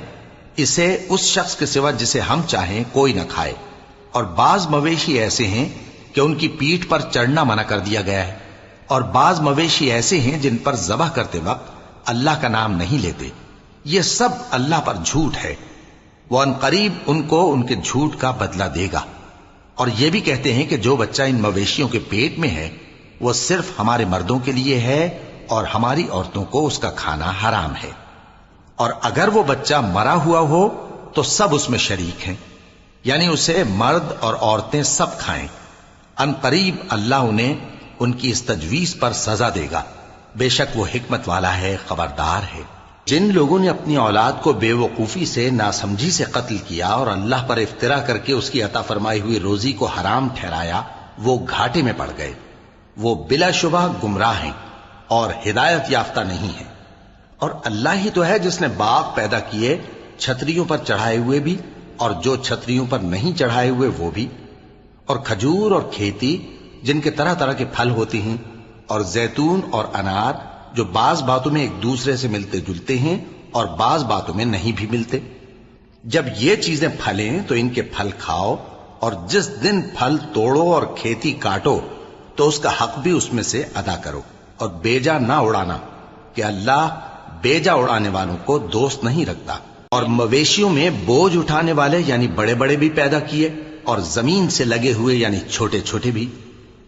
اسے اس شخص کے سوا جسے ہم چاہیں کوئی نہ کھائے، اور بعض مویشی ایسے ہیں کہ ان کی پیٹھ پر چڑھنا منع کر دیا گیا ہے، اور بعض مویشی ایسے ہیں جن پر ذبح کرتے وقت اللہ کا نام نہیں لیتے۔ یہ سب اللہ پر جھوٹ ہے، وہ ان قریب ان کو ان کے جھوٹ کا بدلہ دے گا۔ اور یہ بھی کہتے ہیں کہ جو بچہ ان مویشیوں کے پیٹ میں ہے وہ صرف ہمارے مردوں کے لیے ہے اور ہماری عورتوں کو اس کا کھانا حرام ہے، اور اگر وہ بچہ مرا ہوا ہو تو سب اس میں شریک ہیں، یعنی اسے مرد اور عورتیں سب کھائیں۔ ان قریب اللہ انہیں ان کی اس تجویز پر سزا دے گا، بے شک وہ حکمت والا ہے، خبردار ہے۔ جن لوگوں نے اپنی اولاد کو بے وقوفی سے ناسمجھی سے قتل کیا اور اللہ پر افترا کر کے اس کی عطا فرمائی ہوئی روزی کو حرام ٹھہرایا، وہ گھاٹے میں پڑ گئے، وہ بلا شبہ گمراہ ہیں اور ہدایت یافتہ نہیں ہیں۔ اور اللہ ہی تو ہے جس نے باغ پیدا کیے چھتریوں پر چڑھائے ہوئے بھی اور جو چھتریوں پر نہیں چڑھائے ہوئے وہ بھی، اور کھجور اور کھیتی جن کے طرح طرح کے پھل ہوتے ہیں، اور زیتون اور انار جو بعض باتوں میں ایک دوسرے سے ملتے جلتے ہیں اور بعض باتوں میں نہیں بھی ملتے۔ جب یہ چیزیں پھلیں تو ان کے پھل کھاؤ، اور جس دن پھل توڑو اور کھیتی کاٹو تو اس کا حق بھی اس میں سے ادا کرو، اور بیجا نہ اڑانا کہ اللہ بیجا اڑانے والوں کو دوست نہیں رکھتا۔ اور مویشیوں میں بوجھ اٹھانے والے یعنی بڑے بڑے بھی پیدا کیے، اور زمین سے لگے ہوئے یعنی چھوٹے چھوٹے بھی۔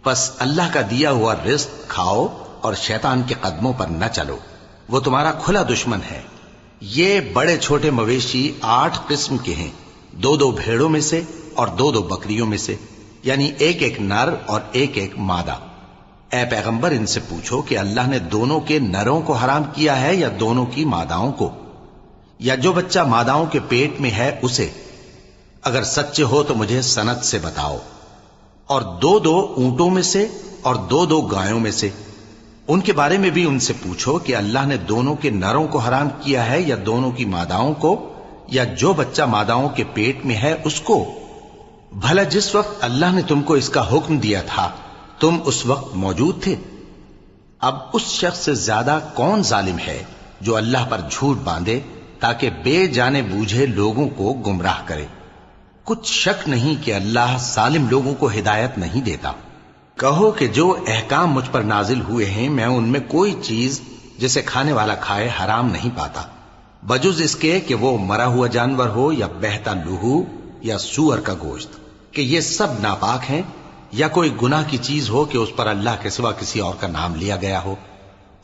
پس اللہ کا دیا ہوا رزق کھاؤ اور شیطان کے قدموں پر نہ چلو، وہ تمہارا کھلا دشمن ہے۔ یہ بڑے چھوٹے مویشی 8 قسم کے ہیں، 2 بھیڑوں میں سے اور 2 بکریوں میں سے، یعنی ایک نر اور ایک مادہ۔ اے پیغمبر ان سے پوچھو کہ اللہ نے دونوں کے نروں کو حرام کیا ہے یا دونوں کی ماداؤں کو، یا جو بچہ ماداؤں کے پیٹ میں ہے اسے؟ اگر سچے ہو تو مجھے سند سے بتاؤ۔ اور 2 اونٹوں میں سے اور 2 گایوں میں سے، ان کے بارے میں بھی ان سے پوچھو کہ اللہ نے دونوں کے نروں کو حرام کیا ہے یا دونوں کی ماداؤں کو، یا جو بچہ ماداؤں کے پیٹ میں ہے اس کو؟ بھلا جس وقت اللہ نے تم کو اس کا حکم دیا تھا تم اس وقت موجود تھے؟ اب اس شخص سے زیادہ کون ظالم ہے جو اللہ پر جھوٹ باندھے تاکہ بے جانے بوجھے لوگوں کو گمراہ کرے؟ کچھ شک نہیں کہ اللہ ظالم لوگوں کو ہدایت نہیں دیتا۔ کہو کہ جو احکام مجھ پر نازل ہوئے ہیں میں ان میں کوئی چیز جسے کھانے والا کھائے حرام نہیں پاتا، بجز اس کے کہ وہ مرا ہوا جانور ہو یا بہتا لہو یا سور کا گوشت، کہ یہ سب ناپاک ہیں، یا کوئی گناہ کی چیز ہو کہ اس پر اللہ کے سوا کسی اور کا نام لیا گیا ہو۔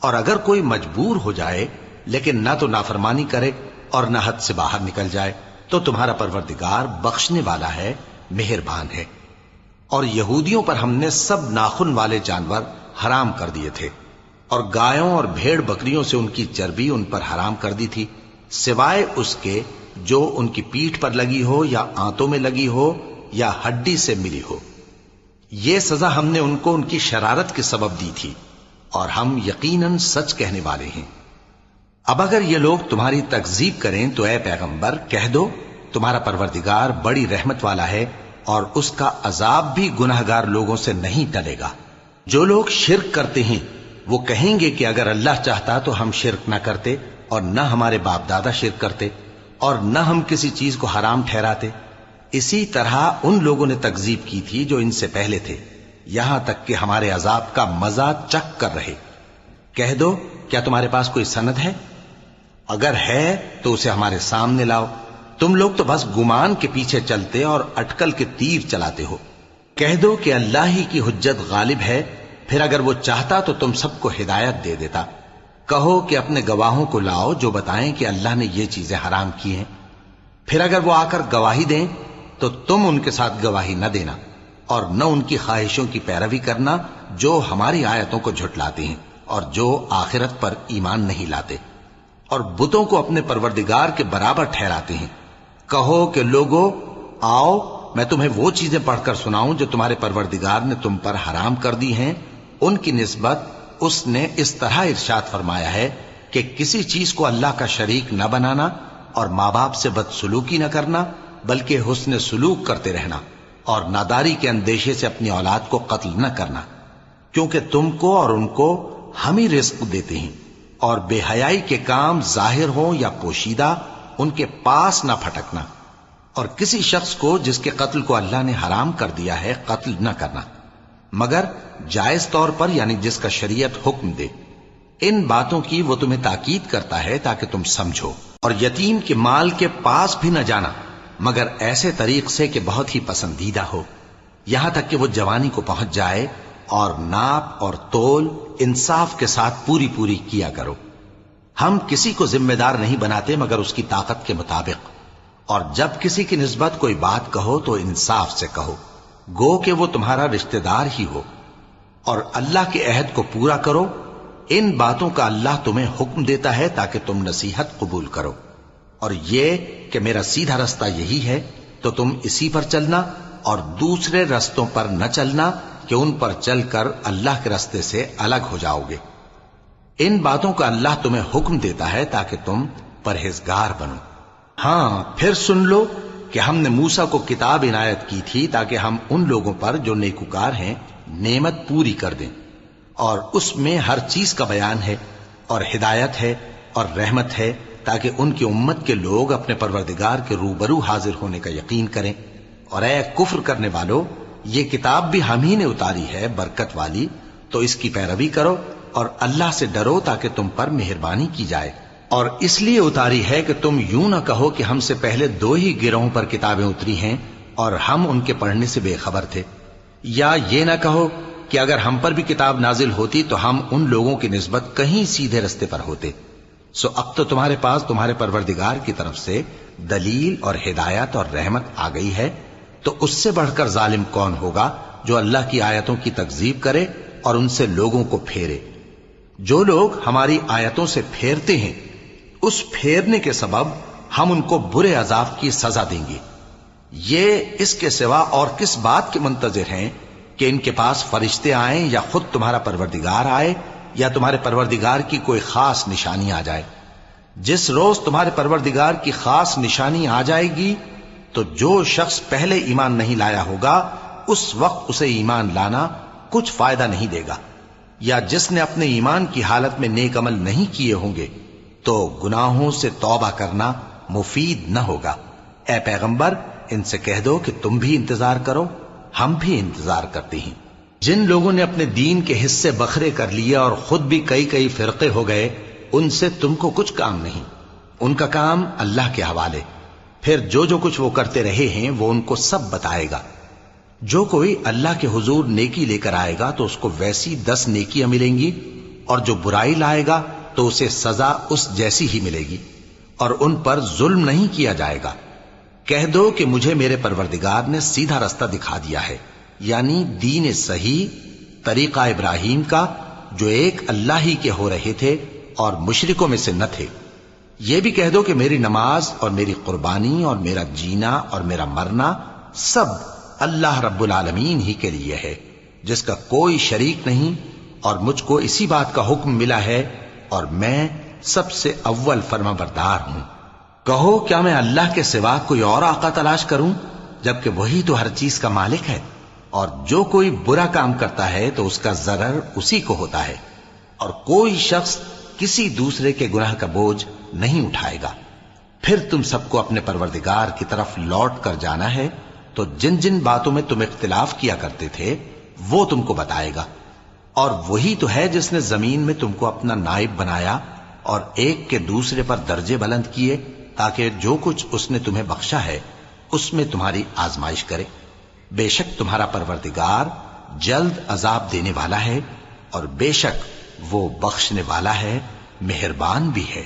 اور اگر کوئی مجبور ہو جائے لیکن نہ تو نافرمانی کرے اور نہ حد سے باہر نکل جائے تو تمہارا پروردگار بخشنے والا ہے، مہربان ہے۔ اور یہودیوں پر ہم نے سب ناخن والے جانور حرام کر دیے تھے، اور گایوں اور بھیڑ بکریوں سے ان کی چربی ان پر حرام کر دی تھی، سوائے اس کے جو ان کی پیٹھ پر لگی ہو یا آنتوں میں لگی ہو یا ہڈی سے ملی ہو۔ یہ سزا ہم نے ان کو ان کی شرارت کے سبب دی تھی، اور ہم یقیناً سچ کہنے والے ہیں۔ اب اگر یہ لوگ تمہاری تکذیب کریں تو اے پیغمبر کہہ دو تمہارا پروردگار بڑی رحمت والا ہے، اور اس کا عذاب بھی گناہگار لوگوں سے نہیں ٹلے گا۔ جو لوگ شرک کرتے ہیں وہ کہیں گے کہ اگر اللہ چاہتا تو ہم شرک نہ کرتے، اور نہ ہمارے باپ دادا شرک کرتے، اور نہ ہم کسی چیز کو حرام ٹھہراتے۔ اسی طرح ان لوگوں نے تکذیب کی تھی جو ان سے پہلے تھے، یہاں تک کہ ہمارے عذاب کا مزہ چکھ کر رہے۔ کہہ دو کیا تمہارے پاس کوئی سند ہے؟ اگر ہے تو اسے ہمارے سامنے لاؤ۔ تم لوگ تو بس گمان کے پیچھے چلتے اور اٹکل کے تیر چلاتے ہو۔ کہہ دو کہ اللہ ہی کی حجت غالب ہے، پھر اگر وہ چاہتا تو تم سب کو ہدایت دے دیتا۔ کہو کہ اپنے گواہوں کو لاؤ جو بتائیں کہ اللہ نے یہ چیزیں حرام کی ہیں، پھر اگر وہ آ کر گواہی دیں تو تم ان کے ساتھ گواہی نہ دینا، اور نہ ان کی خواہشوں کی پیروی کرنا جو ہماری آیتوں کو جھٹلاتے ہیں اور جو آخرت پر ایمان نہیں لاتے، اور بتوں کو اپنے پروردگار کے برابر ٹھہراتے ہیں۔ کہو کہ لوگو آؤ میں تمہیں وہ چیزیں پڑھ کر سناؤں جو تمہارے پروردگار نے تم پر حرام کر دی ہیں۔ ان کی نسبت اس نے اس طرح ارشاد فرمایا ہے کہ کسی چیز کو اللہ کا شریک نہ بنانا، اور ماں باپ سے بدسلوکی نہ کرنا بلکہ حسن سلوک کرتے رہنا، اور ناداری کے اندیشے سے اپنی اولاد کو قتل نہ کرنا، کیونکہ تم کو اور ان کو ہم ہی رزق دیتے ہیں۔ اور بے حیائی کے کام ظاہر ہوں یا پوشیدہ ان کے پاس نہ پھٹکنا، اور کسی شخص کو جس کے قتل کو اللہ نے حرام کر دیا ہے قتل نہ کرنا، مگر جائز طور پر یعنی جس کا شریعت حکم دے۔ ان باتوں کی وہ تمہیں تاکید کرتا ہے تاکہ تم سمجھو۔ اور یتیم کے مال کے پاس بھی نہ جانا مگر ایسے طریق سے کہ بہت ہی پسندیدہ ہو، یہاں تک کہ وہ جوانی کو پہنچ جائے، اور ناپ اور تول انصاف کے ساتھ پوری پوری کیا کرو۔ ہم کسی کو ذمہ دار نہیں بناتے مگر اس کی طاقت کے مطابق، اور جب کسی کی نسبت کوئی بات کہو تو انصاف سے کہو، گو کہ وہ تمہارا رشتہ دار ہی ہو، اور اللہ کے عہد کو پورا کرو۔ ان باتوں کا اللہ تمہیں حکم دیتا ہے تاکہ تم نصیحت قبول کرو، اور یہ کہ میرا سیدھا رستہ یہی ہے تو تم اسی پر چلنا، اور دوسرے رستوں پر نہ چلنا کہ ان پر چل کر اللہ کے رستے سے الگ ہو جاؤ گے۔ ان باتوں کا اللہ تمہیں حکم دیتا ہے تاکہ تم پرہیزگار بنو۔ ہاں پھر سن لو کہ ہم نے موسیٰ کو کتاب عنایت کی تھی تاکہ ہم ان لوگوں پر جو نیکوکار ہیں نعمت پوری کر دیں، اور اس میں ہر چیز کا بیان ہے اور ہدایت ہے اور رحمت ہے، تاکہ ان کی امت کے لوگ اپنے پروردگار کے روبرو حاضر ہونے کا یقین کریں۔ اور اے کفر کرنے والو، یہ کتاب بھی ہم ہی نے اتاری ہے برکت والی، تو اس کی پیروی کرو اور اللہ سے ڈرو تاکہ تم پر مہربانی کی جائے۔ اور اس لیے اتاری ہے کہ تم یوں نہ کہو کہ ہم سے پہلے 2 ہی گروہوں پر کتابیں اتری ہیں اور ہم ان کے پڑھنے سے بے خبر تھے، یا یہ نہ کہو کہ اگر ہم پر بھی کتاب نازل ہوتی تو ہم ان لوگوں کی نسبت کہیں سیدھے رستے پر ہوتے۔ سو اب تو تمہارے پاس تمہارے پروردگار کی طرف سے دلیل اور ہدایت اور رحمت آ گئی ہے، تو اس سے بڑھ کر ظالم کون ہوگا جو اللہ کی آیتوں کی تکذیب کرے اور ان سے لوگوں کو پھیرے۔ جو لوگ ہماری آیتوں سے پھیرتے ہیں، اس پھیرنے کے سبب ہم ان کو برے عذاب کی سزا دیں گے۔ یہ اس کے سوا اور کس بات کے منتظر ہیں کہ ان کے پاس فرشتے آئیں یا خود تمہارا پروردگار آئے یا تمہارے پروردگار کی کوئی خاص نشانی آ جائے؟ جس روز تمہارے پروردگار کی خاص نشانی آ جائے گی تو جو شخص پہلے ایمان نہیں لایا ہوگا اس وقت اسے ایمان لانا کچھ فائدہ نہیں دے گا، یا جس نے اپنے ایمان کی حالت میں نیک عمل نہیں کیے ہوں گے تو گناہوں سے توبہ کرنا مفید نہ ہوگا۔ اے پیغمبر، ان سے کہہ دو کہ تم بھی انتظار کرو، ہم بھی انتظار کرتے ہیں۔ جن لوگوں نے اپنے دین کے حصے بکھرے کر لیے اور خود بھی کئی فرقے ہو گئے، ان سے تم کو کچھ کام نہیں، ان کا کام اللہ کے حوالے۔ پھر جو کچھ وہ کرتے رہے ہیں وہ ان کو سب بتائے گا۔ جو کوئی اللہ کے حضور نیکی لے کر آئے گا تو اس کو ویسی 10 نیکیاں ملیں گی، اور جو برائی لائے گا تو اسے سزا اس جیسی ہی ملے گی، اور ان پر ظلم نہیں کیا جائے گا۔ کہہ دو کہ مجھے میرے پروردگار نے سیدھا رستہ دکھا دیا ہے، یعنی دین صحیح، طریقہ ابراہیم کا، جو ایک اللہ ہی کے ہو رہے تھے اور مشرکوں میں سے نہ تھے۔ یہ بھی کہہ دو کہ میری نماز اور میری قربانی اور میرا جینا اور میرا مرنا سب اللہ رب العالمین ہی کے لیے ہے، جس کا کوئی شریک نہیں، اور مجھ کو اسی بات کا حکم ملا ہے اور میں سب سے اول فرما بردار ہوں۔ کہو کیا میں اللہ کے سوا کوئی اور آقا تلاش کروں، جبکہ وہی تو ہر چیز کا مالک ہے؟ اور جو کوئی برا کام کرتا ہے تو اس کا ضرر اسی کو ہوتا ہے، اور کوئی شخص کسی دوسرے کے گناہ کا بوجھ نہیں اٹھائے گا۔ پھر تم سب کو اپنے پروردگار کی طرف لوٹ کر جانا ہے، تو جن جن باتوں میں تم اختلاف کیا کرتے تھے وہ تم کو بتائے گا۔ اور وہی تو ہے جس نے زمین میں تم کو اپنا نائب بنایا اور ایک کے دوسرے پر درجے بلند کیے، تاکہ جو کچھ اس نے تمہیں بخشا ہے اس میں تمہاری آزمائش کرے۔ بے شک تمہارا پروردگار جلد عذاب دینے والا ہے، اور بے شک وہ بخشنے والا ہے، مہربان بھی ہے۔